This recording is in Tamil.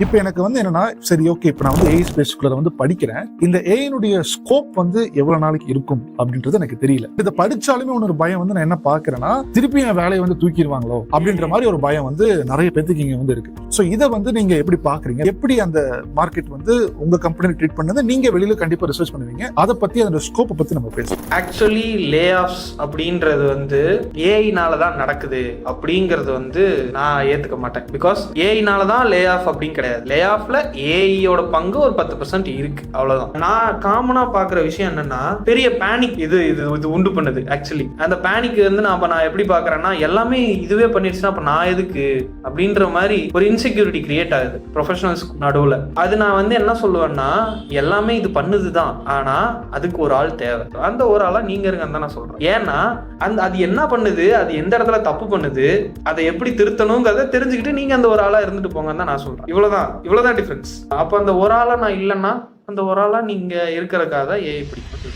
இப்போ எனக்கு வந்து என்னன்னா, சரி ஓகே, இப்போ நான் வந்து ஏஐ ஸ்பேஸ்க்குள்ள வந்து படிக்கிறேன். இந்த ஏஐனுடைய ஸ்கோப் வந்து எவ்வளவு நாளைக்கு இருக்கும் அப்படின்றது எனக்கு தெரியல. இதை படிச்சாலுமே ஒரு பயம் வந்து நான் என்ன பாக்குறேன்னா, திருப்பி என் வேலையை வந்து தூக்கிடுவாங்களோ அப்படின்ற மாதிரி ஒரு பயம் வந்து நிறைய பேருக்கு இங்க வந்து இருக்கு. ஸோ இதை வந்து நீங்க எப்படி பாக்குறீங்க? எப்படி அந்த மார்க்கெட் வந்து உங்க கம்பெனி ட்ரீட் பண்ணது? நீங்க வெளியில கண்டிப்பா ரிசர்ச் பண்ணுவீங்க. அதை பத்தி அந்த ஸ்கோப்பை பத்தி நம்ம பேசலாம். ஆக்சுவலி லே ஆஃப்ஸ் அப்படின்றது வந்து ஏஐனால தான் நடக்குது அப்படிங்கிறது வந்து நான் ஏத்துக்க மாட்டேன். பிகாஸ் ஏஐனால தான் லே ஆஃப் அப்படின்னு கிடையாது. லே ஆஃப்ல ஏஐயோட பங்கு ஒரு 10% இருக்கு, அவ்வளவுதான். நான் காமனா பாக்குற விஷயம் என்னன்னா, பெரிய பேனிக் இது உண்டு பண்ணுது. ஆக்சுவலி அந்த பேனிக் வந்து நான் எப்படி பாக்குறேன்னா, எல்லாமே இதுவே பண்ணிடுச்சுன்னா அப்ப நான் எதுக்கு அப்படின்ற மாதிரி ஒரு இன்செக்யூரிட்டி கிரியேட் ஆகுது ப்ரொஃபஷனல்ஸ் நடுவுல. அது நான் வந்து என்ன சொல்லுவேன்னா, எல்லாமே இது பண்ணுதுதான், ஆனா அதுக்கு ஒரு ஆள் தேவை. அந்த ஒரு ஆளா நீங்க இருங்கன்னு தான் நான் சொல்றேன். ஏன்னா அது என்ன பண்ணுது, அது எந்த இடத்துல தப்பு பண்ணுது, அதை எப்படி திருத்தணுங்கிறத தெரிஞ்சுக்கிட்டு நீங்க அந்த ஒரு ஆளா இருந்துட்டு போங்கன்னு தான் நான் சொல்றேன். இவ்வளவுதான் டிஃபரன்ஸ். அப்ப அந்த ஒரு ஆளா நான் இல்லைன்னா, அந்த ஒரு ஆளா நீங்க இருக்கிறக்காக ஏஐ பிடிக்கும்.